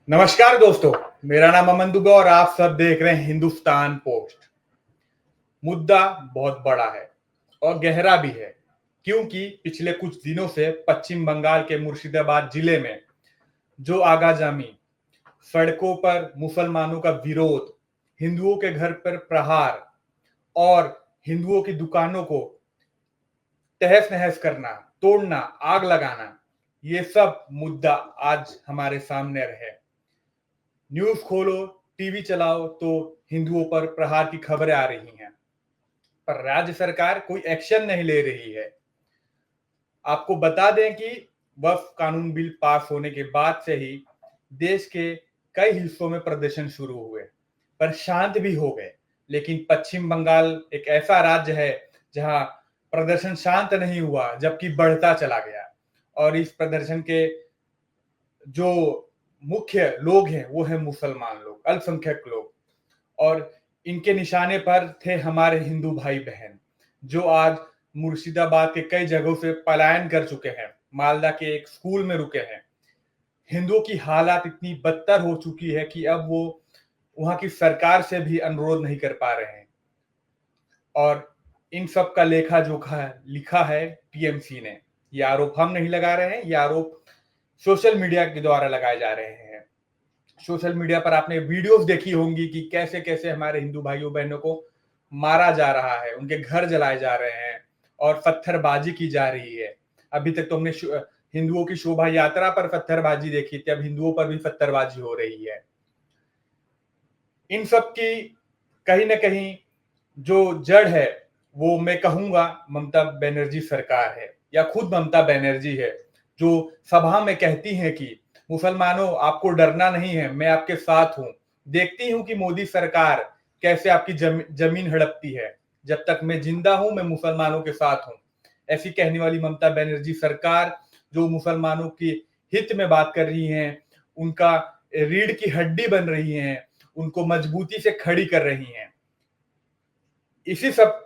नमस्कार दोस्तों, मेरा नाम अमन दुबे और आप सब देख रहे हैं हिंदुस्तान पोस्ट। मुद्दा बहुत बड़ा है और गहरा भी है, क्योंकि पिछले कुछ दिनों से पश्चिम बंगाल के मुर्शिदाबाद जिले में जो आगाजामी, सड़कों पर मुसलमानों का विरोध, हिंदुओं के घर पर प्रहार और हिंदुओं की दुकानों को तहस नहस करना, तोड़ना, आग लगाना, ये सब मुद्दा आज हमारे सामने रहे। न्यूज खोलो, टीवी चलाओ तो हिंदुओं पर प्रहार की खबरें आ रही हैं, पर राज्य सरकार कोई एक्शन नहीं ले रही है। आपको बता दें कि वक्फ कानून बिल पास होने के बाद से ही देश के कई हिस्सों में प्रदर्शन शुरू हुए, पर शांत भी हो गए। लेकिन पश्चिम बंगाल एक ऐसा राज्य है जहां प्रदर्शन शांत नहीं हुआ, जबकि बढ़ता चला गया। और इस प्रदर्शन के जो मुख्य लोग हैं वो है मुसलमान लोग, अल्पसंख्यक लोग। और इनके निशाने पर थे हमारे हिंदू भाई बहन, जो आज मुर्शिदाबाद के कई जगहों से पलायन कर चुके हैं, मालदा के एक स्कूल में रुके हैं। हिंदुओं की हालात इतनी बदतर हो चुकी है कि अब वो वहां की सरकार से भी अनुरोध नहीं कर पा रहे हैं। और इन सब का लेखा जोखा लिखा है टीएमसी ने। ये आरोप हम नहीं लगा रहे हैं, ये आरोप सोशल मीडिया के द्वारा लगाए जा रहे हैं। सोशल मीडिया पर आपने वीडियोस देखी होंगी कि कैसे कैसे हमारे हिंदू भाइयों बहनों को मारा जा रहा है, उनके घर जलाए जा रहे हैं और पत्थरबाजी की जा रही है। अभी तक तो हमने हिंदुओं की शोभा यात्रा पर पत्थरबाजी देखी थी, अब हिंदुओं पर भी पत्थरबाजी हो रही है। इन सब की कहीं ना कहीं जो जड़ है वो मैं कहूंगा ममता बनर्जी सरकार है, या खुद ममता बनर्जी है, जो सभा में कहती हैं कि मुसलमानों आपको डरना नहीं है, मैं आपके साथ हूं। देखती हूं कि मोदी सरकार कैसे आपकी जमीन हड़पती है, जब तक मैं जिंदा हूं मैं मुसलमानों के साथ हूं। ऐसी कहने वाली ममता बनर्जी सरकार जो मुसलमानों की हित में बात कर रही हैं, उनका रीढ़ की हड्डी बन रही हैं, उनको मजबूती से खड़ी कर रही हैं। इसी सब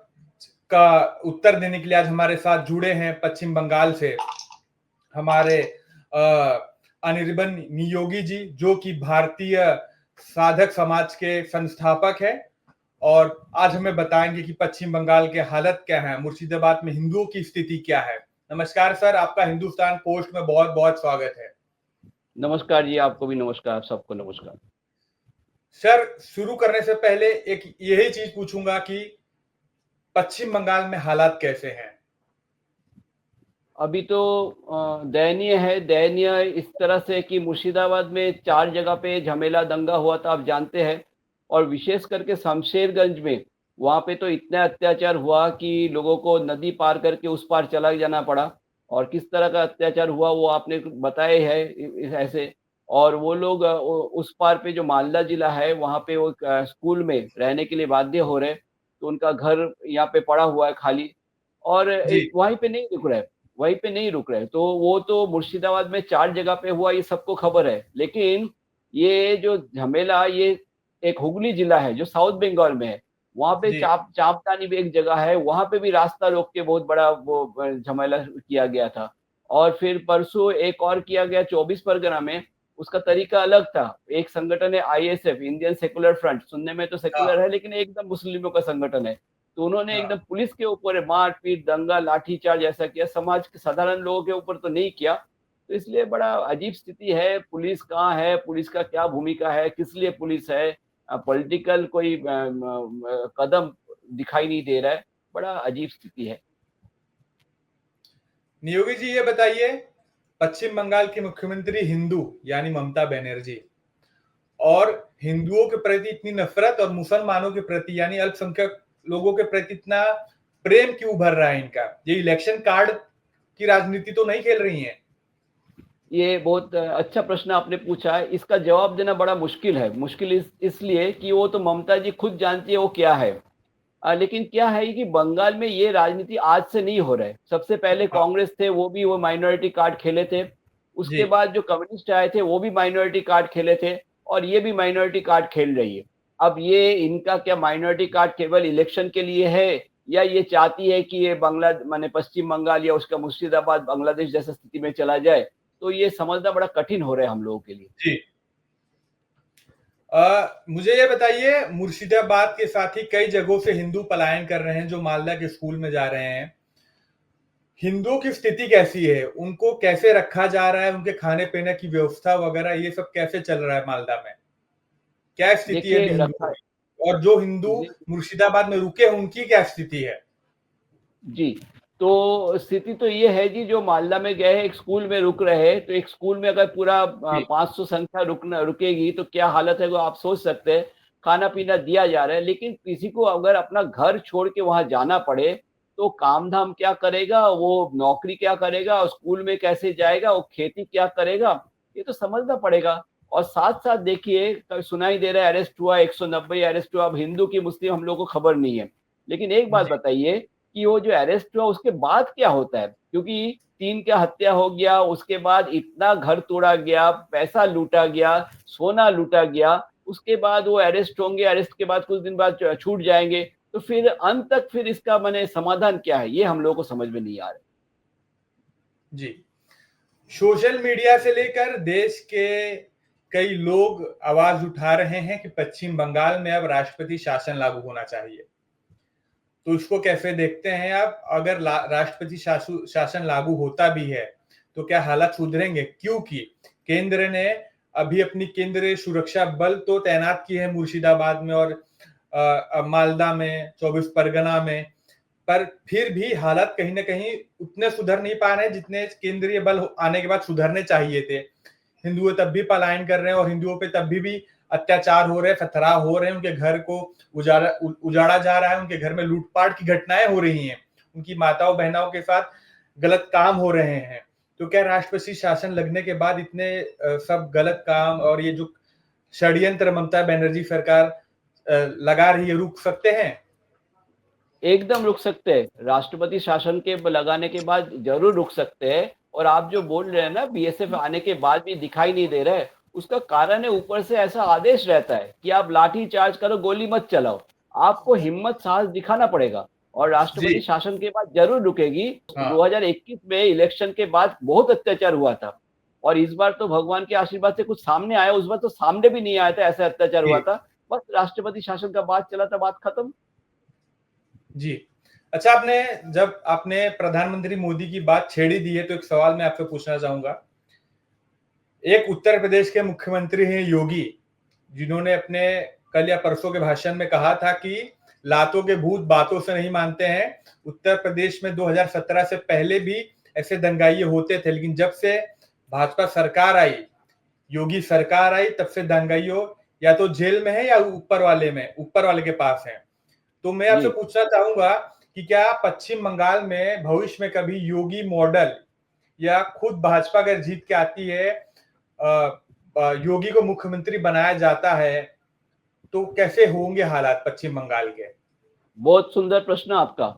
का उत्तर देने के लिए आज हमारे साथ जुड़े हैं पश्चिम बंगाल से हमारे अनिर्बन नियोगी जी, जो कि भारतीय साधक समाज के संस्थापक है, और आज हमें बताएंगे कि पश्चिम बंगाल के हालत क्या है, मुर्शिदाबाद में हिंदुओं की स्थिति क्या है। नमस्कार सर, आपका हिंदुस्तान पोस्ट में बहुत बहुत स्वागत है। नमस्कार जी, आपको भी नमस्कार, सबको नमस्कार। सर, शुरू करने से पहले एक यही चीज पूछूंगा कि पश्चिम बंगाल में हालात कैसे हैं? अभी तो दयनीय है। दयनीय इस तरह से कि मुर्शिदाबाद में 4 जगह पे झमेला दंगा हुआ था, आप जानते हैं। और विशेष करके शमशेरगंज में, वहाँ पे तो इतना अत्याचार हुआ कि लोगों को नदी पार करके उस पार चला जाना पड़ा। और किस तरह का अत्याचार हुआ वो आपने बताया है ऐसे। और वो लोग उस पार पे जो मालदा जिला है, वहाँ पे वो स्कूल में रहने के लिए बाध्य हो रहे, तो उनका घर यहाँ पे पड़ा हुआ है खाली। और जी वहीं पे नहीं रुक रहे, वहीं पे नहीं रुक रहे। तो वो तो मुर्शिदाबाद में 4 जगह पे हुआ, ये सबको खबर है। लेकिन ये जो झमेला, ये एक हुगली जिला है जो साउथ बंगाल में है। वहाँ पे जी चापदानी भी एक जगह है, वहाँ पे भी रास्ता रोक के बहुत बड़ा वो झमेला किया गया था। और फिर परसों एक और किया गया 24 परगना में। उसका तरीका अलग था। एक संगठन है आईएसएफ, इंडियन सेकुलर फ्रंट, सुनने में तो सेकुलर है हाँ लेकिन एकदम मुस्लिमों का संगठन है। तो उन्होंने एकदम हाँ। पुलिस के ऊपर मारपीट, दंगा, लाठीचार्ज ऐसा किया, समाज के साधारण लोगों के ऊपर तो नहीं किया। तो इसलिए बड़ा अजीब स्थिति है। पुलिस कहाँ है, पुलिस का क्या भूमिका है, किस लिए पुलिस है, पॉलिटिकल कोई कदम दिखाई नहीं दे रहा है। बड़ा अजीब स्थिति है। नियोगी जी, ये बताइए, पश्चिम बंगाल की मुख्यमंत्री हिंदू यानी ममता बनर्जी, और हिंदुओं के प्रति इतनी नफरत और मुसलमानों के प्रति यानी अल्पसंख्यक लोगों के प्रति इतना प्रेम क्यों उभर रहा है इनका? ये इलेक्शन कार्ड की राजनीति तो नहीं खेल रही हैं? ये बहुत अच्छा प्रश्न आपने पूछा है। इसका जवाब देना बड़ा मुश्किल है। मुश्किल इसलिए कि वो तो ममता जी खुद जानती है वो क्या है। लेकिन क्या है कि बंगाल में ये राजनीति आज से नहीं हो रहा है। सबसे पहले हाँ, कांग्रेस थे, वो भी वो माइनॉरिटी कार्ड खेले थे। जी उसके बाद जो कम्युनिस्ट आए थे वो भी माइनॉरिटी कार्ड खेले थे। और ये भी माइनॉरिटी कार्ड खेल रही है। अब ये इनका क्या माइनॉरिटी कार्ड केवल इलेक्शन के लिए है, या ये चाहती है कि ये बांग्ला माने पश्चिम बंगाल या उसका मुर्शिदाबाद बांग्लादेश जैसा स्थिति में चला जाए? तो ये समझना बड़ा कठिन हो रहा है हम लोगों के लिए। जी। मुझे ये बताइए, मुर्शिदाबाद के साथ ही कई जगहों से हिंदू पलायन कर रहे हैं जो मालदा के स्कूल में जा रहे हैं। हिंदुओं की स्थिति कैसी है? उनको कैसे रखा जा रहा है? उनके खाने पीने की व्यवस्था वगैरह ये सब कैसे चल रहा है मालदा में? क्या स्थिति है अभी देखिए हिंदुओं रखा की? और जो हिंदू जी मुर्शिदाबाद में रुके हैं उनकी क्या स्थिति है? जी तो स्थिति तो ये है जी, जो मालदा में गए हैं एक स्कूल में रुक रहे हैं, तो एक स्कूल में अगर पूरा जी 500 संख्या रुकेगी तो क्या हालत है वो आप सोच सकते हैं। खाना पीना दिया जा रहा है, लेकिन किसी को अगर अपना घर छोड़ के वहां जाना पड़े तो काम धाम क्या करेगा, वो नौकरी क्या करेगा, स्कूल में कैसे जाएगा, वो खेती क्या करेगा, ये तो समझना पड़ेगा। और साथ साथ देखिए सुनाई दे रहा है अरेस्ट हुआ, 190 अरेस्ट हुआ। अब हिंदू की मुस्लिम हम लोग को खबर नहीं है, लेकिन एक बात जी बताइए कि वो जो अरेस्ट हुआ उसके बाद क्या होता है, क्योंकि 3 का हत्या हो गया, उसके बाद इतना घर तोड़ा गया, पैसा लूटा गया, सोना लूटा गया, उसके बाद वो अरेस्ट होंगे, अरेस्ट के बाद कुछ दिन बाद छूट जाएंगे, तो फिर अंत तक फिर इसका माने समाधान क्या है, ये हम लोगों को समझ में नहीं आ रहा। जी सोशल मीडिया से लेकर देश के कई लोग आवाज उठा रहे हैं कि पश्चिम बंगाल में अब राष्ट्रपति शासन लागू होना चाहिए। तो इसको कैसे देखते हैं आप? अगर राष्ट्रपति शासन लागू होता भी है तो क्या हालात सुधरेंगे? क्योंकि केंद्र ने अभी अपनी केंद्रीय सुरक्षा बल तो तैनात किए हैं मुर्शिदाबाद में और मालदा में, 24 परगना में, पर फिर भी हालात कहीं ना कहीं उतने सुधर नहीं पा रहे हैं जितने केंद्रीय बल आने के बाद सुधरने चाहिए थे। हिंदुओं तब भी पलायन कर रहे हैं और हिंदुओं पे तब भी अत्याचार हो रहे हैं, पथराव हो रहे हैं, उनके घर को उजाड़ा जा रहा है, उनके घर में लूटपाट की घटनाएं हो रही हैं, उनकी माताओं बहनों के साथ गलत काम हो रहे हैं। तो क्या राष्ट्रपति शासन लगने के बाद इतने सब गलत काम और ये जो षड्यंत्र ममता बनर्जी सरकार लगा रही है रुक सकते हैं? एकदम रुक सकते हैं, राष्ट्रपति शासन के लगाने के बाद जरूर रुक सकते हैं। और आप जो बोल रहे हैं ना बीएसएफ आने के बाद भी दिखाई नहीं दे रहा है, उसका कारण है ऊपर से ऐसा आदेश रहता है कि आप लाठी चार्ज करो, गोली मत चलाओ। आपको हिम्मत साहस दिखाना पड़ेगा, और राष्ट्रपति जी शासन के बाद जरूर रुकेगी। हाँ 2021 में इलेक्शन के बाद बहुत अत्याचार हुआ था, और इस बार तो भगवान के आशीर्वाद से कुछ सामने आया, उस बार तो सामने भी नहीं आया था, ऐसा अत्याचार हुआ जी था। बस राष्ट्रपति शासन का बात चला था, बात खत्म। जी अच्छा, जब आपने प्रधानमंत्री मोदी की बात छेड़ी दी है तो एक सवाल मैं आपसे पूछना चाहूंगा। एक उत्तर प्रदेश के मुख्यमंत्री हैं योगी, जिन्होंने अपने कल या परसों के भाषण में कहा था कि लातों के भूत बातों से नहीं मानते हैं। उत्तर प्रदेश में 2017 से पहले भी ऐसे दंगाइये होते थे, लेकिन जब से भाजपा सरकार आई, योगी सरकार आई, तब से दंगाइयों या तो जेल में है या ऊपर वाले के पास है। तो मैं आपसे जी पूछना चाहूंगा कि क्या पश्चिम बंगाल में भविष्य में कभी योगी मॉडल या खुद भाजपा अगर जीत के आती है, योगी को मुख्यमंत्री बनाया जाता है, तो कैसे होंगे हालात पश्चिम बंगाल के? बहुत सुंदर प्रश्न आपका।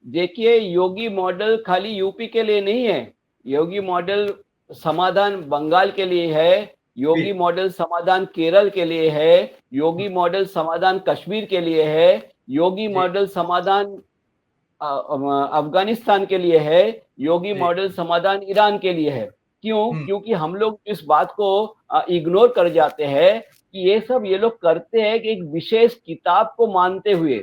देखिए योगी मॉडल खाली यूपी के लिए नहीं है, योगी मॉडल समाधान बंगाल के लिए है, जी योगी मॉडल समाधान केरल के लिए है, योगी मॉडल समाधान कश्मीर के लिए है, योगी जी मॉडल समाधान अफगानिस्तान के लिए है, योगी जी मॉडल समाधान ईरान के लिए है। क्यों? हम्म क्योंकि हम लोग इस बात को इग्नोर कर जाते हैं कि ये सब ये लोग करते हैं कि एक विशेष किताब को मानते हुए,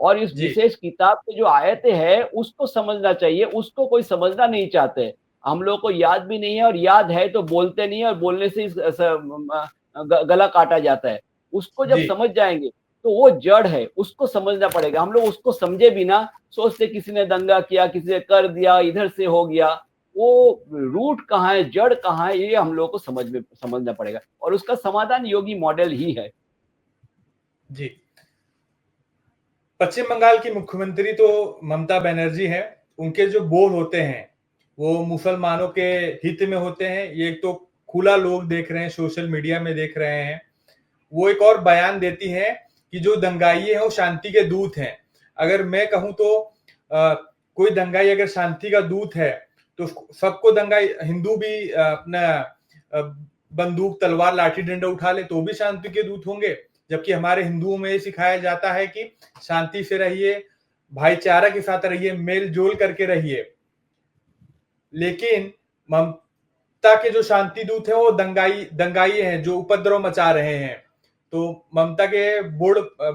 और इस जी विशेष किताब के जो आयतें हैं उसको समझना चाहिए, उसको कोई समझना नहीं चाहते। हम लोग को याद भी नहीं है, और याद है तो बोलते नहीं है, और बोलने से गला काटा जाता है। उसको जब जी समझ जाएंगे तो वो जड़ है, उसको समझना पड़ेगा। हम लोग उसको समझे बिना सोचते किसी ने दंगा किया, किसी ने कर दिया, इधर से हो गया। वो रूट कहाँ है, जड़ कहाँ है, ये हम लोग को समझना पड़ेगा, और उसका समाधान योगी मॉडल ही है। जी पश्चिम बंगाल की मुख्यमंत्री तो ममता बनर्जी हैं। उनके जो बोल होते हैं वो मुसलमानों के हित में होते हैं। ये एक तो खुला लोग देख रहे हैं, सोशल मीडिया में देख रहे हैं। वो एक और बयान देती हैं कि जो दंगाइये हैं वो शांति के दूत हैं। अगर मैं कहूं तो कोई दंगाई अगर शांति का दूत है तो सबको दंगाई, हिंदू भी अपना बंदूक तलवार लाठी डंडा उठा ले तो भी शांति के दूत होंगे। जबकि हमारे हिंदुओं में ये सिखाया जाता है कि शांति से रहिए, भाईचारा के साथ रहिए, मेल जोल करके रहिए। लेकिन ममता के जो शांति दूत हैं वो दंगाई हैं जो उपद्रव मचा रहे हैं। तो ममता के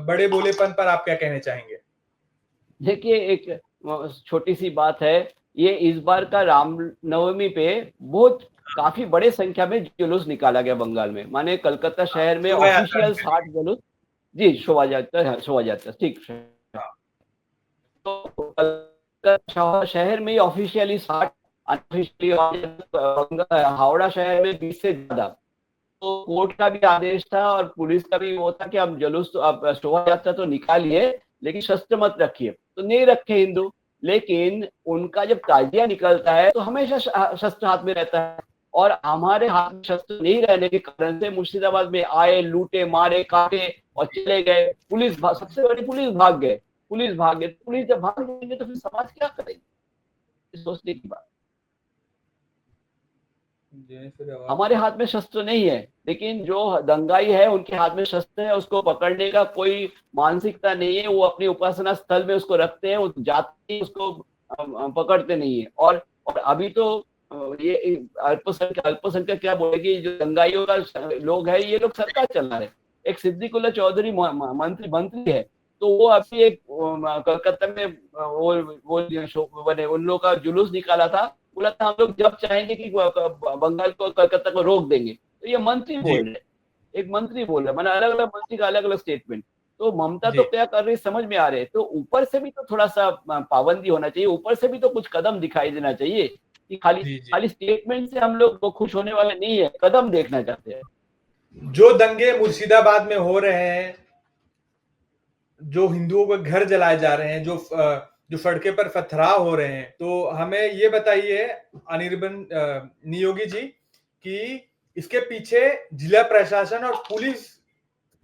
बड़े बोलेपन पर आप क्या कहना चाहेंगे? देखिए, एक छोटी सी बात है, ये इस बार का रामनवमी पे बहुत काफी बड़े संख्या में जुलूस निकाला गया बंगाल में। माने कलकत्ता शहर में शोभा यात्रा ऑफिशियल निकाली 60 जुलूस, जी शोभा यात्रा, ठीक है। हाँ, तो कलकत्ता शहर में ऑफिशियली 60, अनऑफिशियली हावड़ा शहर में 20 से ज्यादा। तो कोर्ट का भी आदेश था और पुलिस का भी वो था कि अब जुलूस तो अब शोभा यात्रा तो निकालिए, लेकिन शस्त्र मत रखिए। तो नहीं रखे हिंदू, लेकिन उनका जब ताजिया निकलता है तो हमेशा शस्त्र हाथ में रहता है। और हमारे हाथ में शस्त्र नहीं रहने के कारण से मुर्शिदाबाद में आए, लूटे, मारे, काटे और चले गए। सबसे बड़ी पुलिस भाग गए। पुलिस जब भाग जाएंगे तो फिर समाज क्या करेगी? सोचने की बात। हमारे हाथ में शस्त्र नहीं है, लेकिन जो दंगाई है उनके हाथ में शस्त्र है। उसको पकड़ने का कोई मानसिकता नहीं है। वो अपनी उपासना स्थल में उसको रखते हैं, उस जाति उसको पकड़ते नहीं है। और अभी तो ये अल्पसंख्यक क्या बोलेगी, जो दंगाइयों का लोग है, ये लोग सरकार चला रहे। एक सिद्दीकुल्ला चौधरी मंत्री है, तो वो अभी एक कलकत्ता में वो बने उन लोगों का जुलूस निकाला था। बोला था हम लोग जब चाहेंगे कि बंगाल को, कलकत्ता को रोक देंगे। तो ये मंत्री जी, बोल रहे, एक मंत्री बोल रहा है, मैंने अलग अलग मंत्री का अलग अलग स्टेटमेंट। तो ममता तो जी, क्या कर रही समझ में आ रहे। तो ऊपर से भी तो थोड़ा सा पाबंदी होना चाहिए, ऊपर से भी तो कुछ कदम दिखाई देना चाहिए कि खाली जी, जी। खाली स्टेटमेंट से हम लोग खुश होने वाले नहीं है, कदम देखना चाहते हैं। जो दंगे मुर्शिदाबाद में हो रहे हैं, जो हिंदुओं के घर जलाए जा रहे हैं, जो सड़कें पर पथराव हो रहे हैं, तो हमें ये बताइए अनिर्बन नियोगी जी कि इसके पीछे जिला प्रशासन और पुलिस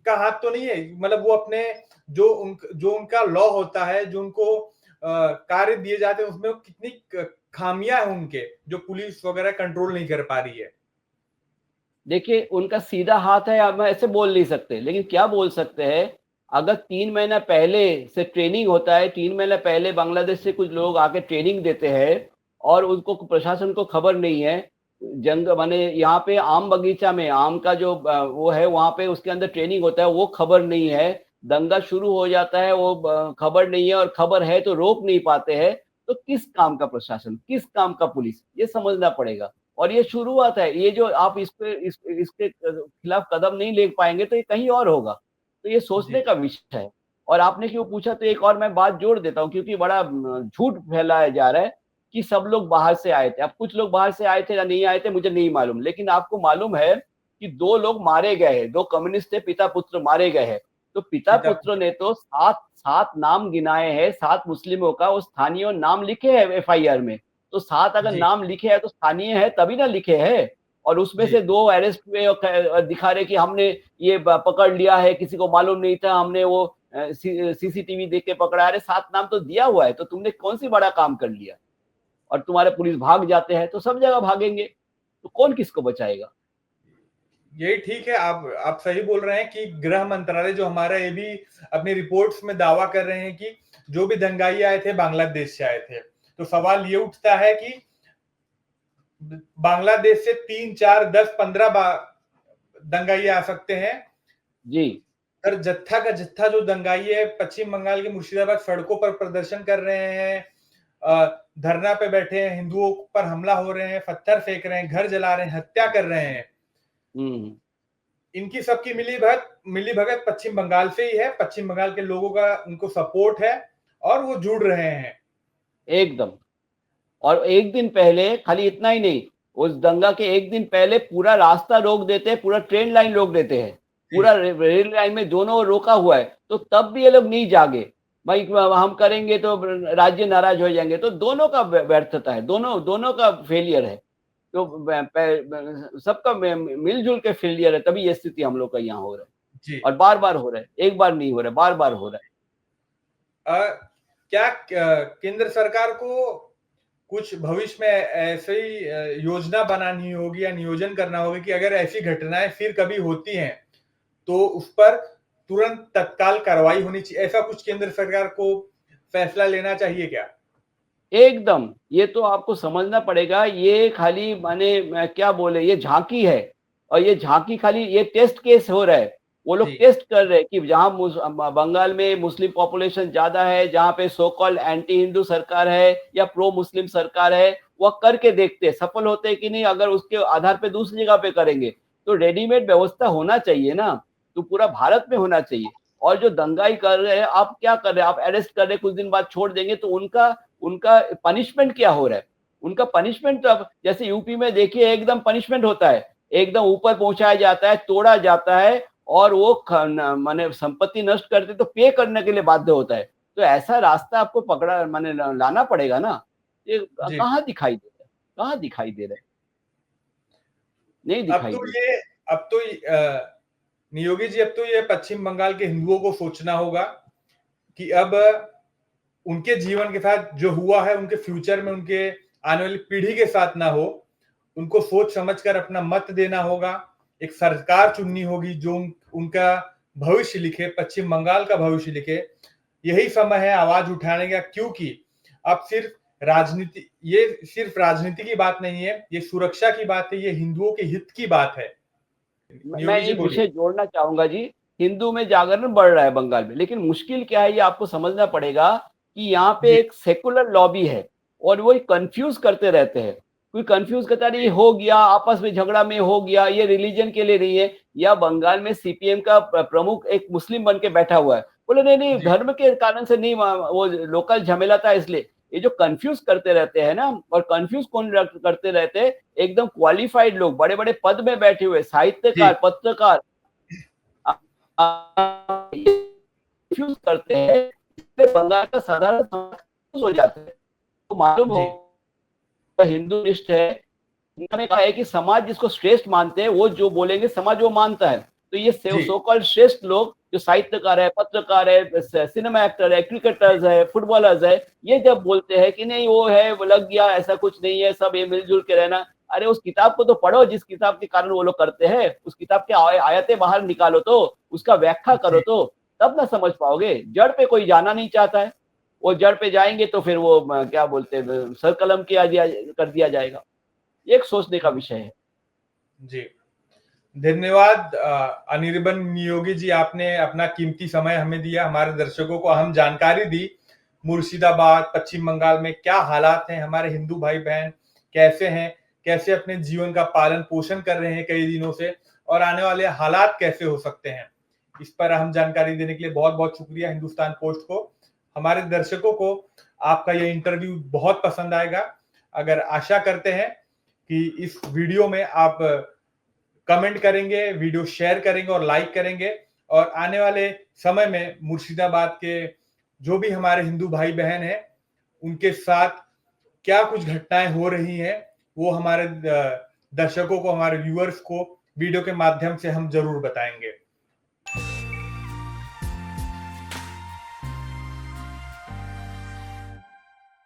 का हाथ तो नहीं है? मतलब वो अपने जो उनका लॉ होता है, जो उनको कार्य दिए जाते हैं, उसमें कितनी खामियां हैं उनके, जो पुलिस वगैरह कंट्रोल नहीं कर पा रही है। देखिए, उनका सीधा हाथ है, हम ऐसे बोल नहीं सकते, लेकिन क्या बोल सकते हैं, अगर 3 महीना पहले से ट्रेनिंग होता है, 3 महीना पहले बांग्लादेश से कुछ लोग आके ट्रेनिंग देते हैं और उनको प्रशासन को खबर नहीं है। जंग माने यहाँ पे आम बगीचा में आम का जो वो है, वहां पे उसके अंदर ट्रेनिंग होता है, वो खबर नहीं है। दंगा शुरू हो जाता है, वो खबर नहीं है, और खबर है तो रोक नहीं पाते हैं। तो किस काम का प्रशासन, किस काम का पुलिस, ये समझना पड़ेगा। और ये शुरुआत है, ये जो आप इसके खिलाफ कदम नहीं ले पाएंगे तो ये कहीं और होगा। तो ये सोचने जी, का विषय है। और आपने क्यों पूछा, तो एक और मैं बात जोड़ देता हूँ, क्योंकि बड़ा झूठ फैलाया जा रहा है कि सब लोग बाहर से आए थे। अब कुछ लोग बाहर से आए थे या नहीं आए थे मुझे नहीं मालूम, लेकिन आपको मालूम है कि 2 लोग मारे गए हैं, 2 कम्युनिस्ट थे, पिता पुत्र मारे गए हैं। तो पिता पिता पुत्र ने तो सात सात नाम गिनाए हैं, 7 मुस्लिमों का, वो स्थानीय नाम लिखे हैं एफआईआर में। तो 7 अगर जी, नाम लिखे हैं तो स्थानीय है तभी ना लिखे हैं। और उसमें जी, से 2 अरेस्ट हुए और दिखा रहे कि हमने ये पकड़ लिया है, किसी को मालूम नहीं था, हमने वो सीसीटीवी देख के पकड़ा। अरे 7 नाम तो दिया हुआ है, तो तुमने कौन सी बड़ा काम कर लिया? और तुम्हारे पुलिस भाग जाते हैं तो सब जगह भागेंगे, तो कौन किसको बचाएगा? यही ठीक है। आप सही बोल रहे हैं कि गृह मंत्रालय जो हमारा, ये भी अपनी रिपोर्ट्स में दावा कर रहे हैं कि जो भी दंगाई आए थे बांग्लादेश से आए थे। तो सवाल ये उठता है कि बांग्लादेश से 3, 4, 10, 15 दंगाई आ सकते हैं। जी, सर, जत्था का जत्था जो दंगाई है पश्चिम बंगाल के मुर्शिदाबाद सड़कों पर प्रदर्शन कर रहे हैं, धरना पे बैठे हैं, हिंदुओं पर हमला हो रहे हैं, पत्थर फेंक रहे हैं, घर जला रहे हैं, हत्या कर रहे हैं। हम्म, इनकी सबकी मिली भगत पश्चिम बंगाल से ही है। पश्चिम बंगाल के लोगों का उनको सपोर्ट है और वो जुड़ रहे हैं। एकदम। और एक दिन पहले खाली इतना ही नहीं, उस दंगा के एक दिन पहले पूरा रास्ता रोक देते हैं, पूरा ट्रेन लाइन रोक देते हैं, जी, पूरा रेल लाइन में दोनों ओर रोका हुआ है। तो तब भी ये लोग नहीं जागे, भाई हम करेंगे तो राज्य नाराज हो जाएंगे। तो दोनों का व्यर्थता है, दोनों दोनों का फेलियर है। तो सबका मिलजुल के फेलियर है, तभी ये स्थिति हम लोग का यहाँ हो रहा है। जी। और बार बार हो रहा है, एक बार नहीं हो रहा है, बार बार हो रहा है। क्या केंद्र सरकार को कुछ भविष्य में ऐसे ही योजना बनानी होगी या नियोजन करना होगा कि अगर ऐसी घटनाएं फिर कभी होती हैं तो उस पर तुरंत तत्काल कार्रवाई होनी चाहिए? ऐसा कुछ केंद्र सरकार को फैसला लेना चाहिए क्या? एकदम, ये तो आपको समझना पड़ेगा। ये खाली माने क्या बोले, ये झांकी है। और ये झांकी खाली ये टेस्ट केस हो रहा है। वो लोग जी टेस्ट कर रहे हैं कि जहां बंगाल में मुस्लिम पॉपुलेशन ज्यादा है, जहां पे सो कॉल्ड एंटी हिंदू सरकार है या प्रो मुस्लिम सरकार है, वह करके देखते हैं सफल होते हैं कि नहीं। अगर उसके आधार पे दूसरी जगह पे करेंगे तो रेडीमेड व्यवस्था होना चाहिए ना, तो पूरा भारत में होना चाहिए। और जो दंगाई कर रहे हैं, आप क्या कर रहे हैं, आप अरेस्ट कर रहे हैं, कुछ दिन बाद छोड़ देंगे, तो उनका उनका पनिशमेंट क्या हो रहा है? उनका पनिशमेंट तो अब जैसे यूपी में देखिए एकदम पनिशमेंट होता है, एकदम ऊपर पहुंचाया जाता है, तोड़ा जाता है, और वो माने संपत्ति नष्ट करते तो पे करने के लिए बाध्य होता है। तो ऐसा रास्ता आपको पकड़ा माने लाना पड़ेगा ना। ये जी कहाँ दिखाई दे रहा है? कहाँ दिखाई दे रहा है? नहीं अब दिखाई तो दे ये अब तो नियोगी जी, अब तो ये पश्चिम बंगाल के हिंदुओं को सोचना होगा कि अब उनके जीवन के साथ जो हुआ है, उनके फ्यूचर में उनके आने वाली पीढ़ी के साथ ना हो। उनको सोच समझकर अपना मत देना होगा, एक सरकार चुननी होगी जो उनका भविष्य लिखे, पश्चिम बंगाल का भविष्य लिखे। यही समय है आवाज उठाने का, क्योंकि अब ये सिर्फ राजनीति की बात नहीं है, ये सुरक्षा की बात है, ये हिंदुओं के हित की बात है। मैं नियोगी जी एक बोलिए। विषय जोड़ना चाहूंगा जी। हिंदू में जागरण बढ़ रहा है बंगाल में, लेकिन मुश्किल क्या है ये आपको समझना पड़ेगा कि यहाँ पे जी एक सेकुलर लॉबी है और वो कंफ्यूज करते रहते हैं। कोई कंफ्यूज करता नहीं, ये जी हो गया आपस में झगड़ा में हो गया, ये रिलीजन के लिए नहीं है। या बंगाल में सीपीएम का प्रमुख एक मुस्लिम बन के बैठा हुआ है, बोले नहीं नहीं जी धर्म के कारण से नहीं, वो लोकल झमेला था इसलिए। ये जो कंफ्यूज करते रहते हैं ना, और कंफ्यूज कौन करते रहते हैं? एकदम क्वालिफाइड लोग, बड़े बड़े पद में बैठे हुए जी साहित्यकार, पत्रकार कंफ्यूज करते हैं, इसलिए बंगाल का साधारण समाज confuse हो जाता है। तो मालूम जी हो हिंदुनिष्ठ है, उन्होंने कहा है कि समाज जिसको श्रेष्ठ मानते हैं वो जो बोलेंगे समाज वो मानता है। तो ये जी सो कॉल्ड श्रेष्ठ लोग जो साहित्यकार है, पत्रकार है, सिनेमा एक्टर है, क्रिकेटर्स है, फुटबॉलर्स है, ये जब बोलते हैं कि नहीं वो है, वो लग गया, ऐसा कुछ नहीं है, सब ये मिलजुल के रहना। अरे उस किताब को तो पढ़ो जिस किताब के कारण वो लोग करते हैं, उस किताब के आयतें बाहर निकालो, तो उसका व्याख्या करो, जी तो तब ना समझ पाओगे। जड़ पे कोई जाना नहीं चाहता है, वो जड़ पे जाएंगे तो फिर वो क्या बोलते हैं, सर कलम कर दिया जाएगा। एक सोचने का विषय है। जी धन्यवाद अनिर्बन नियोगी जी, आपने अपना कीमती समय हमें दिया, हमारे दर्शकों को अहम जानकारी दी। मुर्शिदाबाद, पश्चिम बंगाल में क्या हालात हैं, हमारे हिंदू भाई बहन कैसे हैं, कैसे अपने जीवन का पालन पोषण कर रहे हैं कई दिनों से, और आने वाले हालात कैसे हो सकते हैं, इस पर अहम जानकारी देने के लिए बहुत बहुत शुक्रिया हिंदुस्तान पोस्ट को। हमारे दर्शकों को आपका ये इंटरव्यू बहुत पसंद आएगा। अगर आशा करते हैं कि इस वीडियो में आप कमेंट करेंगे, वीडियो शेयर करेंगे और लाइक करेंगे, और आने वाले समय में मुर्शिदाबाद के जो भी हमारे हिंदू भाई बहन हैं उनके साथ क्या कुछ घटनाएं हो रही हैं, वो हमारे दर्शकों को, हमारे व्यूअर्स को वीडियो के माध्यम से हम जरूर बताएंगे।